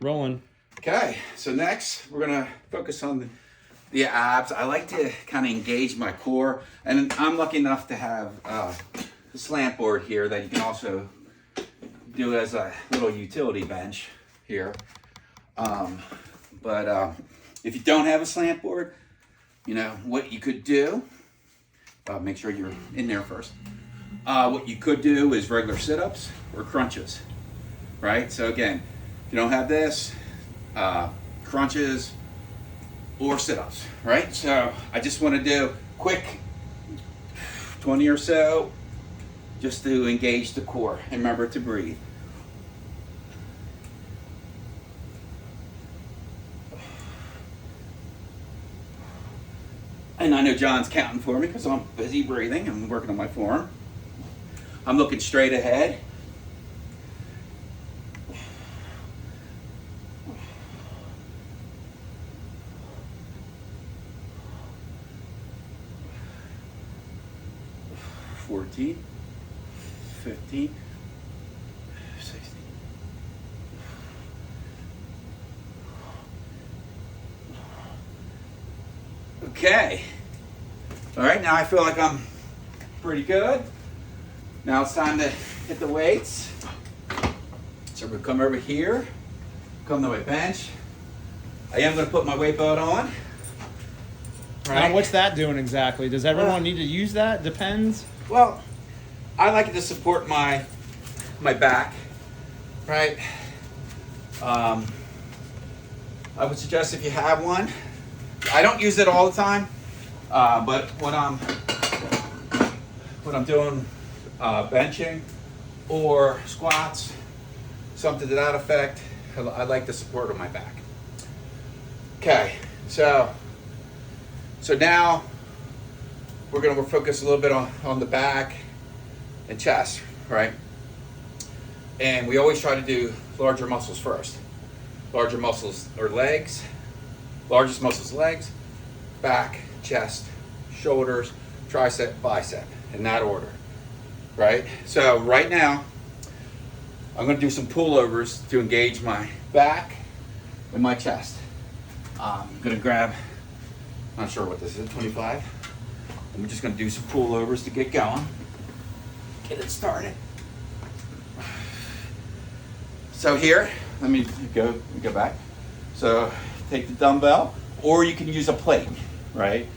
Rolling. Okay, so next we're gonna focus on the abs. I like to kind of engage my core, and I'm lucky enough to have a slant board here that you can also do as a little utility bench here. But if you don't have a slant board, you know what you could do. Make sure you're in there first. What you could do is regular sit-ups or crunches, right? So again, if you don't have this, crunches or sit-ups, right? So I just want to do quick 20 or so just to engage the core and remember to breathe. And I know John's counting for me because I'm busy breathing. I'm working on my form. I'm looking straight ahead. $14, $15, $16. Okay. All right, now I feel like I'm pretty good. Now it's time to hit the weights. So we're gonna come over here, come to my bench. I am gonna put my weight belt on. Right. Now, what's that doing exactly? Does everyone need to use that? Depends. Well, I like it to support my back, right? I would suggest if you have one. I don't use it all the time, but when I'm doing benching or squats, something to that effect, I like the support of my back. Okay, so now we're going to focus a little bit on the back and chest, right? And we always try to do larger muscles first. Larger muscles are legs. Largest muscles, legs, back, chest, shoulders, tricep, bicep, in that order, right? So right now, I'm gonna do some pullovers to engage my back and my chest. I'm gonna grab, not sure what this is, 25. I'm just gonna do some pullovers to get going, get it started. So here, let me go back. So take the dumbbell, or you can use a plate, right?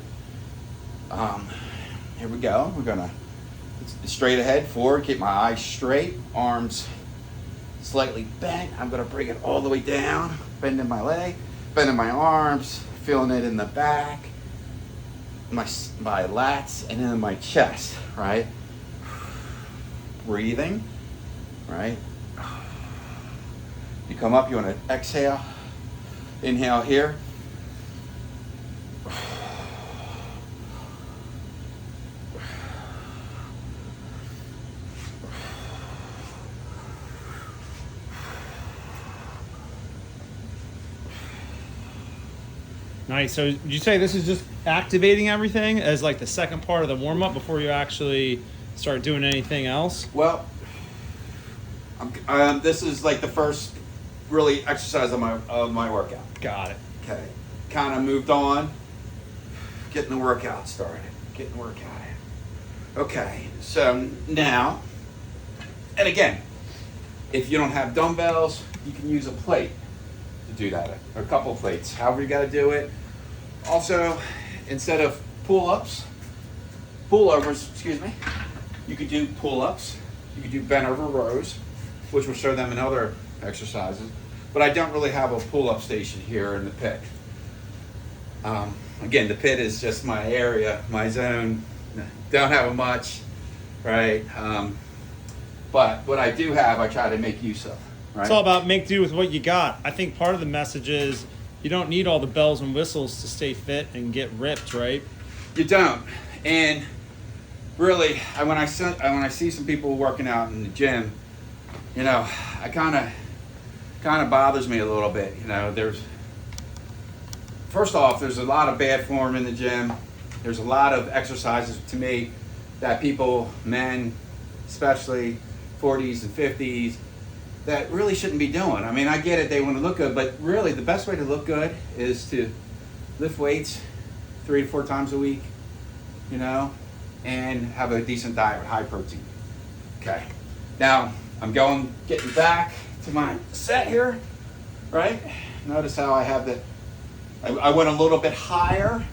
Here we go. We're gonna straight ahead, forward, keep my eyes straight, arms slightly bent. I'm gonna bring it all the way down, bending my leg, bending my arms, feeling it in the back, my lats, and then my chest, right? Breathing, right? You come up, you wanna exhale. Inhale here. Nice. So did you say this is just activating everything as like the second part of the warm-up before you actually start doing anything else? Well, this is like the first really exercise of my workout. Got it. Okay. Kind of moved on, getting the workout started, getting the workout in. Okay, so now, and again, if you don't have dumbbells, you can use a plate to do that, or a couple of plates, however you got to do it. Also, instead of pullovers, you could do pull-ups. You could do bent over rows, which will show them in other exercises. But I don't really have a pull-up station here in the pit. Again, the pit is just my area, my zone. Don't have much, right? But what I do have, I try to make use of. Right? It's all about make do with what you got. I think part of the message is you don't need all the bells and whistles to stay fit and get ripped, right? You don't. And really, when I see some people working out in the gym, you know, I kind of bothers me a little bit. You know, first off, there's a lot of bad form in the gym. There's a lot of exercises to me that people, men, especially 40s and 50s, that really shouldn't be doing. I mean, I get it, they want to look good, but really the best way to look good is to lift weights 3 to 4 times a week, you know, and have a decent diet with high protein. Okay. Now I'm getting back to my set here, right? Notice how I have I went a little bit higher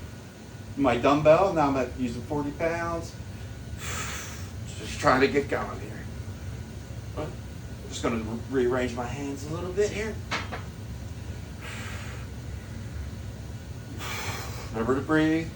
in my dumbbell. Now I'm using 40 pounds. Just trying to get going here. I'm just going to rearrange my hands a little bit here. Remember to breathe.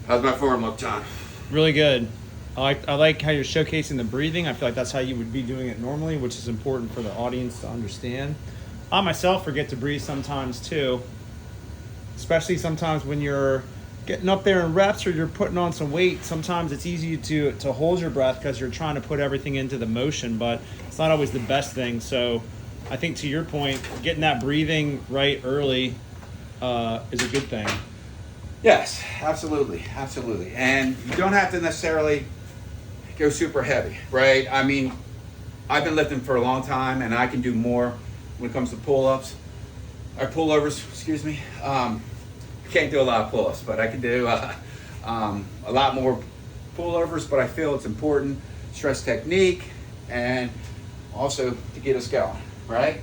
How's my form look, John? Really good. I like how you're showcasing the breathing. I feel like that's how you would be doing it normally, which is important for the audience to understand. I myself forget to breathe sometimes too, especially sometimes when you're getting up there in reps or you're putting on some weight. Sometimes it's easy to hold your breath because you're trying to put everything into the motion, but it's not always the best thing. So I think to your point, getting that breathing right early is a good thing. Yes, absolutely, absolutely. And you don't have to necessarily go super heavy, right? I mean, I've been lifting for a long time, and I can do more when it comes to pull-ups, or pullovers, excuse me. I can't do a lot of pull-ups, but I can do a lot more pullovers, but I feel it's important, stress technique, and also to get us going, right?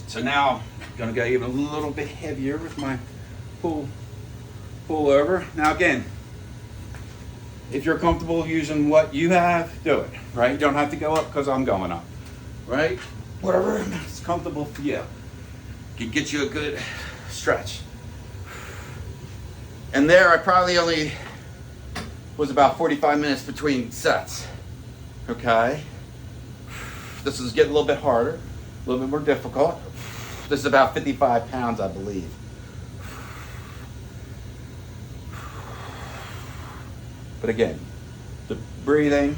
So now I'm gonna go even a little bit heavier with my pull over. Now again, if you're comfortable using what you have, do it, right? You don't have to go up because I'm going up, right? Whatever is comfortable for you. Can get you a good stretch. And there I probably only was about 45 minutes between sets, okay? This is getting a little bit harder, a little bit more difficult. This is about 55 pounds, I believe. But again, the breathing,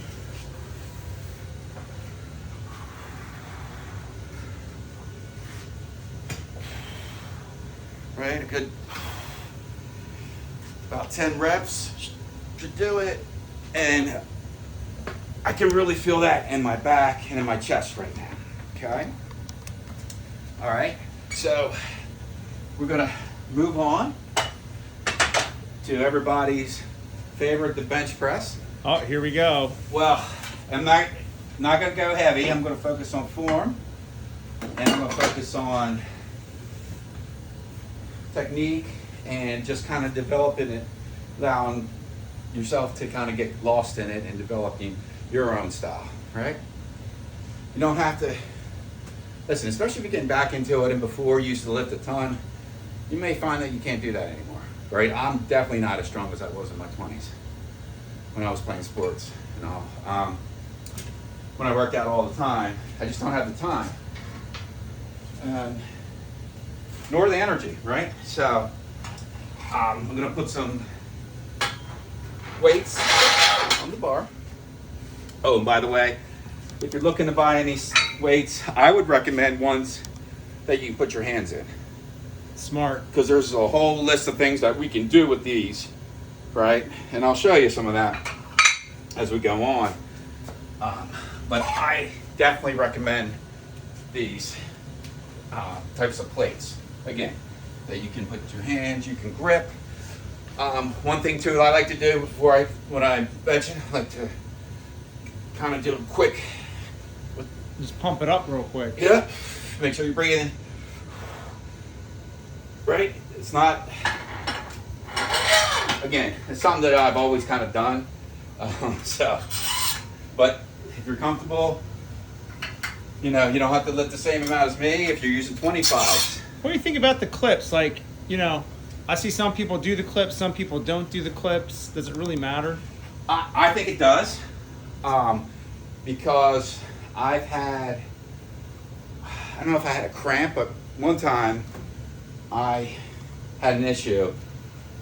right? A good about 10 reps should do it. And I can really feel that in my back and in my chest right now, okay? All right, so we're gonna move on to everybody's favorite, the bench press. Oh, here we go. Well, I'm not gonna go heavy. I'm gonna focus on form, and I'm gonna focus on technique and just kind of developing it, allowing yourself to kind of get lost in it and developing your own style, right? You don't have to, listen, especially if you're getting back into it and before you used to lift a ton, you may find that you can't do that anymore. Right, I'm definitely not as strong as I was in my 20s when I was playing sports. You know, when I worked out all the time, I just don't have the time, nor the energy. Right, so I'm gonna put some weights on the bar. Oh, and by the way, if you're looking to buy any weights, I would recommend ones that you can put your hands in. Smart. Because there's a whole list of things that we can do with these, right? And I'll show you some of that as we go on. But I definitely recommend these types of plates. Again, that you can put your hands, you can grip. One thing too I like to do when I bench, I like to kind of do a quick. Just pump it up real quick. Yeah. Make sure you're breathing. Right? It's not, again, it's something that I've always kind of done. But if you're comfortable, you know, you don't have to lift the same amount as me if you're using 25s. What do you think about the clips? Like, you know, I see some people do the clips, some people don't do the clips. Does it really matter? I think it does. Because I've had, I don't know if I had a cramp, but one time I had an issue.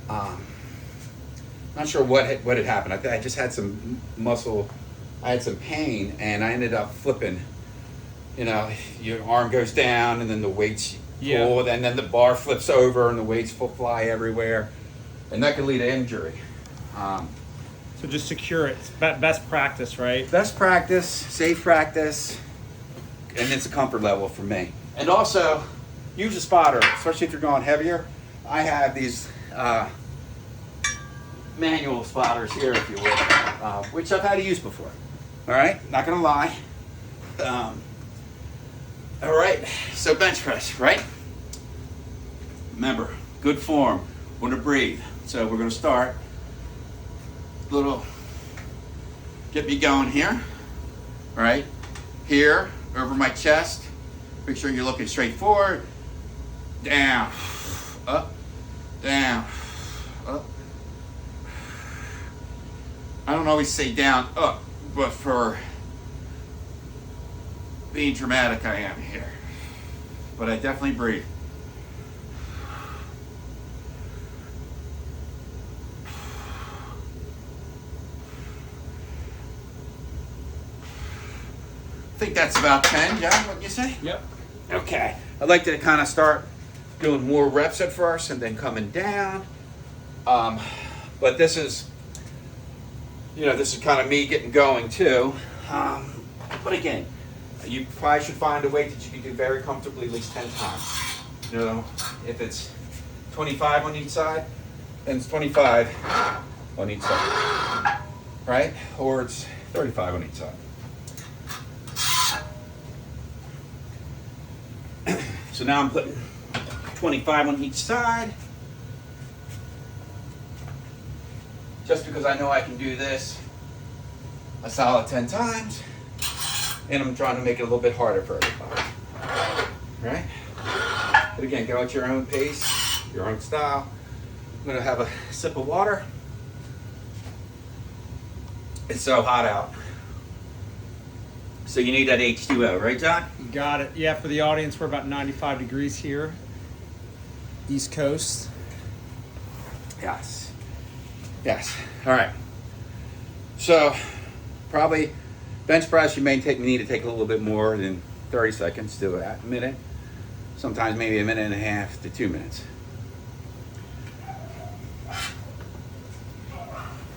Not sure what had happened. I just had some muscle. I had some pain, and I ended up flipping you know, your arm goes down and then the weights Yeah. pull, and then the bar flips over and the weights fly everywhere, and that can lead to injury. So just secure it. It's best practice, right? Best practice, safe practice, and it's a comfort level for me. And also, use a spotter, especially if you're going heavier. I have these manual spotters here, if you will, which I've had to use before. All right, not gonna lie. All right, so bench press, right? Remember, good form, want to breathe. So we're gonna start get me going here, right? Here, over my chest. Make sure you're looking straight forward. Down, up, down, up. I don't always say down, up, but for being dramatic, I am here. But I definitely breathe. I think that's about 10, John, what you say? Yep. Okay. I'd like to kind of start doing more reps at first and then coming down. But this is, this is kind of me getting going too. But again, you probably should find a weight that you can do very comfortably at least 10 times. If it's 25 on each side, then it's 25 on each side, right? Or it's 35 on each side. So now I'm putting 25 on each side. Just because I know I can do this a solid 10 times. And I'm trying to make it a little bit harder for everybody. Right? But again, go at your own pace, your own style. I'm gonna have a sip of water. It's so hot out. So you need that H2O, right, John? Got it. Yeah, for the audience, we're about 95 degrees here. East Coast. Yes. Yes. All right. So probably bench press, you may need to take a little bit more than 30 seconds to a minute. Sometimes maybe a minute and a half to 2 minutes.